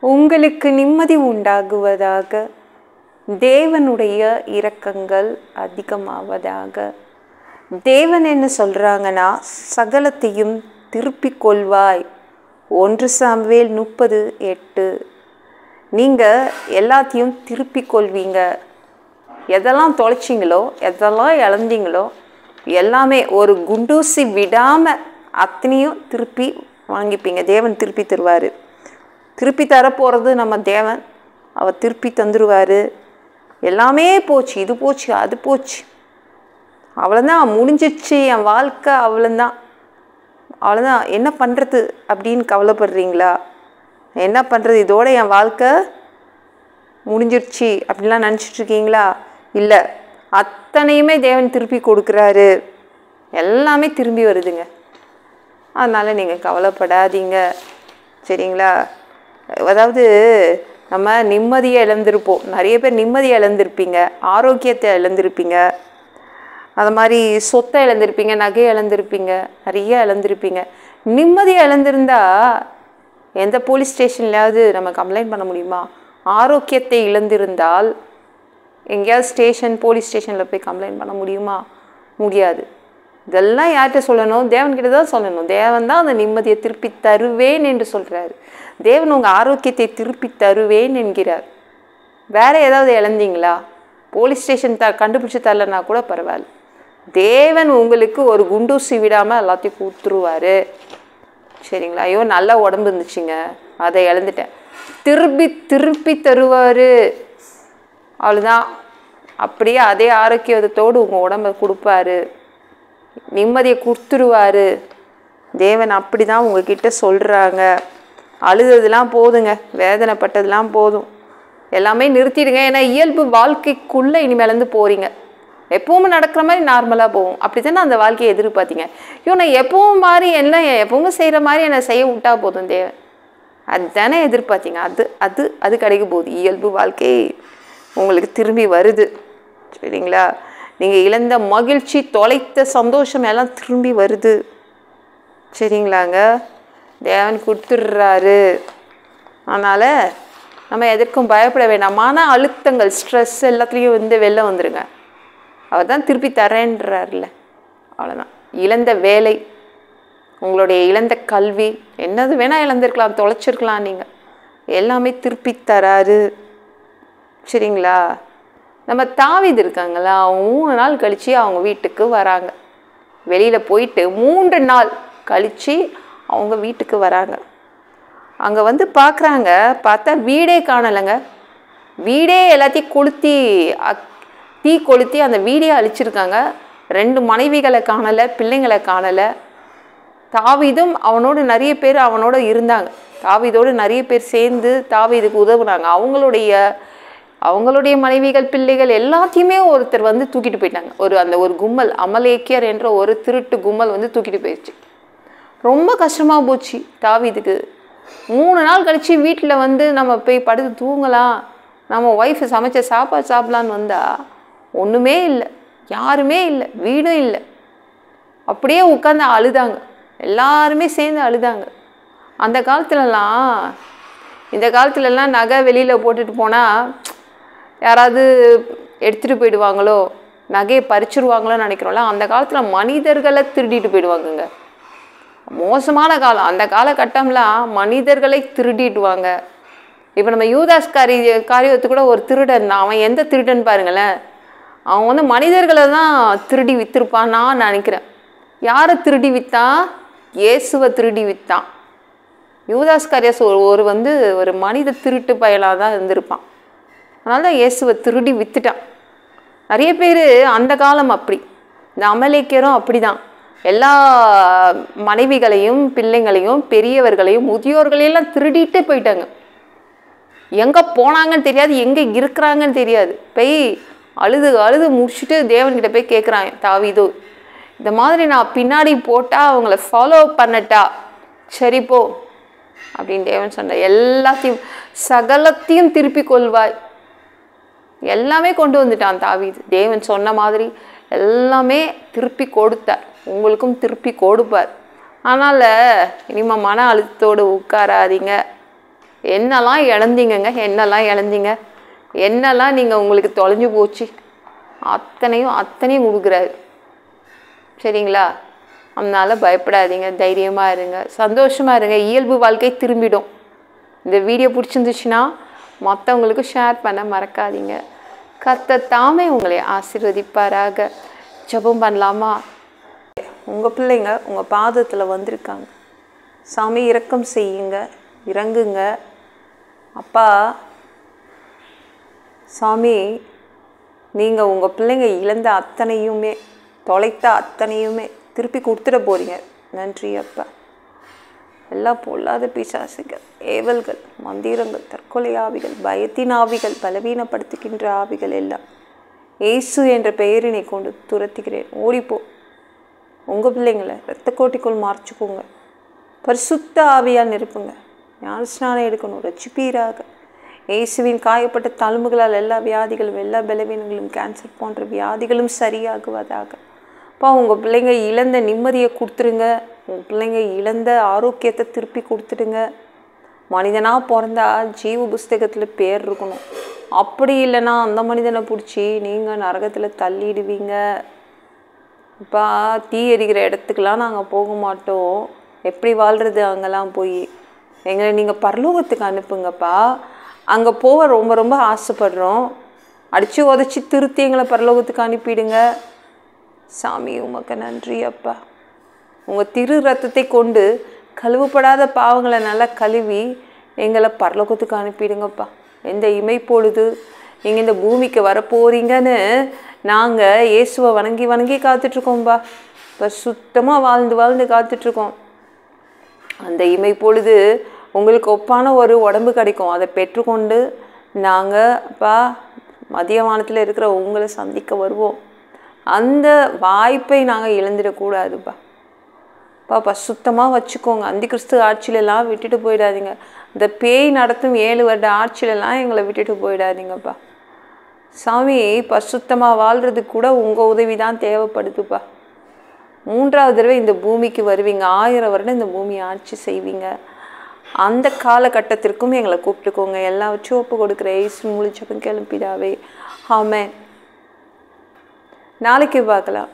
உங்களுக்கு நிம்மதி உண்டாகுவதாக. தேவனுடைய இரக்கங்கள் அதிகமாவதாக. தேவன் என்ன சொல்கிறாங்கன்னா, சகலத்தையும் திருப்பிக் கொள்வாய். 1 சாமுவேல் 30:8. நீங்கள் எல்லாத்தையும் திருப்பிக் கொள்வீங்க. எதெல்லாம் தொலைச்சிங்களோ, எதெல்லாம் இழந்தீங்களோ எல்லாமே ஒரு குண்டூசி விடாமல் அத்தனையும் திருப்பி வாங்கிப்பீங்க. தேவன் திருப்பி தருவார். திருப்பி தரப்போகிறது நம்ம தேவன். அவர் திருப்பி தந்துடுவார். எல்லாமே போச்சு, இது போச்சு, அது போச்சு, அவ்வளோதான், முடிஞ்சிச்சு என் வாழ்க்கை, அவ்வளோதான், அவ்வளோதான், என்ன பண்ணுறது அப்படின்னு கவலைப்படுறீங்களா? என்ன பண்ணுறது, இதோட என் வாழ்க்கை முடிஞ்சிருச்சு அப்படின்லாம் நினச்சிட்ருக்கீங்களா? இல்லை, அத்தனையுமே தேவன் திருப்பி கொடுக்குறாரு. எல்லாமே திரும்பி வருதுங்க. அதனால் நீங்கள் கவலைப்படாதீங்க, சரிங்களா? அதாவது நம்ம நிம்மதியை இழந்திருப்போம். நிறைய பேர் நிம்மதியை இழந்திருப்பீங்க, ஆரோக்கியத்தை இழந்திருப்பீங்க, அது மாதிரி சொத்தை இழந்திருப்பீங்க, நகையை இழந்திருப்பீங்க, நிறைய இழந்திருப்பீங்க. நிம்மதியை இழந்திருந்தா எந்த போலீஸ் ஸ்டேஷன்லையாவது நம்ம கம்ப்ளைண்ட் பண்ண முடியுமா? ஆரோக்கியத்தை இழந்திருந்தால் எங்கேயாவது ஸ்டேஷன், போலீஸ் ஸ்டேஷனில் போய் கம்ப்ளைண்ட் பண்ண முடியுமா? முடியாது. இதெல்லாம் யார்கிட்ட சொல்லணும்? தேவன்கிட்ட தான் சொல்லணும். தேவன் தான் அந்த நிம்மதியை திருப்பி தருவேன் என்று சொல்கிறாரு. தேவன் உங்கள் ஆரோக்கியத்தை திருப்பி தருவேன் என்கிறார். வேறு ஏதாவது இழந்தீங்களா? போலீஸ் ஸ்டேஷன் கண்டுபிடிச்சி தரலன்னா கூட பரவாயில்ல, தேவன் உங்களுக்கு ஒரு குண்டூசி விடாமல் எல்லாத்தையும் கொடுத்துருவார், சரிங்களா? ஐயோ நல்ல உடம்பு இருந்துச்சுங்க, அதை இழந்துட்டேன், திருப்பி தருவார். அவ்வளோதான். அப்படியே அதே ஆரோக்கியத்தோடு உங்கள் உடம்பை கொடுப்பாரு, நிம்மதியை கொடுத்துருவார். தேவன் அப்படி தான் உங்ககிட்ட சொல்கிறாங்க. அழுததுலாம் போதுங்க, வேதனைப்பட்டதெல்லாம் போதும், எல்லாமே நிறுத்திடுங்க. ஏன்னா இயல்பு வாழ்க்கைக்குள்ளே இனிமேலேருந்து போகிறீங்க. எப்பவும் நடக்கிற மாதிரி நார்மலாக போகும். அப்படி தானே அந்த வாழ்க்கையை எதிர்பார்த்தீங்க. ஐயோ நான் எப்பவும் மாதிரி எல்லாம் எப்பவும் செய்கிற மாதிரி என்னை செய்ய விட்டா போதும் தேவன், அதுதானே எதிர்பார்த்தீங்க. அது கிடைக்க போகுது. இயல்பு வாழ்க்கை உங்களுக்கு திரும்பி வருது, சரிங்களா? நீங்கள் இழந்த மகிழ்ச்சி, தொலைத்த சந்தோஷம் எல்லாம் திரும்பி வருது, சரிங்களாங்க? தேவன் கொடுத்துட்றாரு. அதனால் நம்ம எதற்கும் பயப்பட வேண்டாம். மன அழுத்தங்கள், ஸ்ட்ரெஸ் எல்லாத்துலேயும் வெளில வந்துடுங்க. அவர் தான் திருப்பி தரேன்றார்ல, அவ்வளோதான். இழந்த வேலை, உங்களுடைய இழந்த கல்வி, என்னது வேணால் இழந்திருக்கலாம், தொலைச்சிருக்கலாம், நீங்கள் எல்லாமே திருப்பி தராரு, சரிங்களா? நம்ம தாவீது இருக்காங்களா, அவங்க 3 நாள் கழித்து அவங்க வீட்டுக்கு வராங்க. வெளியில் போயிட்டு 3 நாள் கழித்து அவங்க வீட்டுக்கு வராங்க. அங்கே வந்து பார்க்குறாங்க, பார்த்தா வீடே காணலைங்க. வீடே எல்லாத்தையும் கொளுத்தி, தீ கொளுத்தி அந்த வீடே அழிச்சிருக்காங்க. 2 மனைவிகளை காணலை, பிள்ளைங்களை காணலை. தாவீதும் அவனோடு நிறைய பேர் அவனோட இருந்தாங்க. தாவீதோடு நிறைய பேர் சேர்ந்து தாவீதுக்கு உதவுனாங்க. அவங்களுடைய மனைவிகள், பிள்ளைகள் எல்லாத்தையுமே ஒருத்தர் வந்து தூக்கிட்டு போயிட்டாங்க. ஒரு கும்பல், அமலேக்கியர் என்ற ஒரு திருட்டு கும்பல் வந்து தூக்கிட்டு போயிடுச்சு. ரொம்ப கஷ்டமாக போச்சு தாவீதுக்கு. 3 நாள் கழித்து வீட்டில் வந்து நம்ம போய் படுத்து தூங்கலாம், நம்ம ஒய்ஃபு சமைச்ச சாப்பாடு சாப்பிட்லான்னு வந்தால் ஒன்றுமே இல்லை, யாருமே இல்லை, வீடும் இல்லை. அப்படியே உட்காந்து அழுதாங்க, எல்லாருமே சேர்ந்து அழுதாங்க. அந்த காலத்துலலாம், இந்த காலத்துலலாம் நகை வெளியில் போட்டுட்டு போனால் யாராவது எடுத்துகிட்டு போயிடுவாங்களோ, நகையை பறிச்சுருவாங்களோன்னு நினைக்கிறோம்ல. அந்த காலத்தில் மனிதர்களை திருடிட்டு போயிடுவாங்கங்க. மோசமான காலம் அந்த காலகட்டம்லாம். மனிதர்களை திருடிடுவாங்க. இப்போ நம்ம யூதாஸ் காரியத்து கூட ஒரு திருடன், அவன் எந்த திருடன் பாருங்களேன், அவன் வந்து மனிதர்களை தான் திருடி விற்றுருப்பான் நான் நினைக்கிறேன். யாரை திருடி விற்றான்? இயேசுவை திருடி விற்றான். யூதாஸ் காரியஸ் ஒரு மனித திருட்டு பயலாக தான் இருந்திருப்பான். அதனால தான் இயேசுவை திருடி விற்றுட்டான். நிறைய பேர் அந்த காலம் அப்படி. இந்த அமலேக்கியரும் அப்படி தான். எல்லா மனைவிகளையும், பிள்ளைங்களையும், பெரியவர்களையும், முதியோர்களையெல்லாம் திருடிட்டு போயிட்டாங்க. எங்கே போனாங்கன்னு தெரியாது, எங்கே இருக்கிறாங்கன்னு தெரியாது. போய் அழுது முடிச்சுட்டு தேவன்கிட்ட போய் கேட்குறான் தாவீது, இந்த மாதிரி நான் பின்னாடி போட்டால் அவங்கள ஃபாலோ பண்ணட்டா? சரி போ அப்படின்னு தேவன் சொன்னார். எல்லாத்தையும், சகலத்தையும் திருப்பி கொள்வாய். எல்லாமே கொண்டு வந்துட்டான் தாவீது. தேவன் சொன்ன மாதிரி எல்லாமே திருப்பி கொடுத்தார். உங்களுக்கும் திருப்பி கொடுப்பார். அதனால் இனிமேல் மன அழுத்தத்தோடு உட்காராதீங்க, என்னெல்லாம் இழந்தீங்கங்க, என்னெல்லாம் இழந்தீங்க, என்னெல்லாம் நீங்கள் உங்களுக்கு தொலைஞ்சு போச்சு, அத்தனையும் கொடுக்குறாரு. சரிங்களா? அதனால் பயப்படாதீங்க, தைரியமாக இருங்க, சந்தோஷமாக இருங்க. இயல்பு வாழ்க்கை திரும்பிடும். இந்த வீடியோ பிடிச்சிருந்துச்சுன்னா மற்றவங்களுக்கு ஷேர் பண்ண மறக்காதீங்க. கர்த்தர் தாமே உங்களை ஆசீர்வதிப்பாராக. ஜெபம் பண்ணலாமா? உங்கள் பிள்ளைங்க உங்கள் பாதத்தில் வந்திருக்காங்க. சாமி இரக்கம் செய்யுங்க, இறங்குங்க. அப்பா சாமி, நீங்கள் உங்கள் பிள்ளைங்க இழந்த அத்தனையுமே, தொலைத்த அத்தனையுமே திருப்பி கொடுத்துட போகிறீங்க. நன்றி அப்பா. எல்லா பொல்லாத பிசாசுகள், ஏவல்கள், மந்திரங்கள், தற்கொலை ஆவிகள், பயத்தின் ஆவிகள், பலவீனப்படுத்துகின்ற ஆவிகள் எல்லாம் இயேசு என்ற பெயரினை கொண்டு துரத்துகிறேன். ஓடிப்போ. உங்கள் பிள்ளைங்களை இரத்த கோட்டிக்குள் மறைச்சிக்கோங்க. பரிசுத்த ஆவியால் நிரப்புங்க. ஞானஸ்நானம் எடுக்கணும், ரட்சிப்பீராக. இயேசுவின் காயப்பட்ட தழும்புகளால் எல்லா வியாதிகளும், எல்லா பலவீனங்களும், கேன்சர் போன்ற வியாதிகளும் சரியாகுவதாக. அப்பா, உங்கள் பிள்ளைங்க இழந்த நிம்மதியை கொடுத்துருங்க. உங்கள் பிள்ளைங்க இழந்த ஆரோக்கியத்தை திருப்பி கொடுத்துடுங்க. மனிதனாக பிறந்தா ஜீவ புஸ்தகத்தில் பேர் இருக்கணும். அப்படி இல்லைன்னா அந்த மனிதனை பிடிச்சி நீங்கள் நரகத்தில் தள்ளிடுவீங்க. அப்பா, தீ எரிகிற இடத்துக்கெலாம் நாங்கள் போக மாட்டோம். எப்படி வாழ்கிறது அங்கெல்லாம் போய்? எங்களை நீங்கள் பரலோகத்துக்கு அனுப்புங்கப்பா. அங்கே போக ரொம்ப ரொம்ப ஆசைப்படுறோம். அடித்து உதச்சி திருத்தி எங்களை பரலோகத்துக்கு அனுப்பிடுங்க. சாமி உமக்கு நன்றி அப்பா. உங்கள் திரு ரத்தத்தை கொண்டு கழுவப்படாத பாவங்களை நல்லா கழுவி எங்களை பரலோகத்துக்கு அனுப்பிடுங்கப்பா. எந்த இமைப்பொழுது நீங்கள் இந்த பூமிக்கு வரப்போறீங்கன்னு நாங்கள் இயேசுவை வணங்கி வணங்கி காத்துட்ருக்கோம்பா. இப்போ சுத்தமாக வாழ்ந்து காத்துட்ருக்கோம். அந்த இமைப்பொழுது உங்களுக்கு ஒப்பான ஒரு உடம்பு கிடைக்கும். அதை பெற்றுக்கொண்டு நாங்கள் அப்பா மதிய வானத்தில் இருக்கிற உங்களை சந்திக்க வருவோம். அந்த வாய்ப்பை நாங்கள் இழந்துடக்கூடாதுப்பா. பாப்பா, சுத்தமாக வச்சுக்கோங்க. அந்த கிறிஸ்து ஆட்சியிலெல்லாம் விட்டுட்டு போயிடாதீங்க. இந்த பேய் நடத்தும் 7 வருட ஆட்சியிலெல்லாம் எங்களை விட்டுட்டு போயிடாதீங்கப்பா. சாமி, பசுத்தமாக வாழ்கிறதுக்கு கூட உங்கள் உதவி தான் தேவைப்படுதுப்பா. 3வது தடவை இந்த பூமிக்கு வருவீங்க. 1000 வருடம் இந்த பூமியை ஆட்சி செய்வீங்க. அந்த காலகட்டத்திற்கும் எங்களை கூப்பிட்டுக்கோங்க. எல்லாம் வச்சு ஒப்பு கொடுக்குற இயேசு மூலம் ஜெபம் கேளும் பிதாவே. ஆமென். நாளைக்கு பார்க்கலாம்.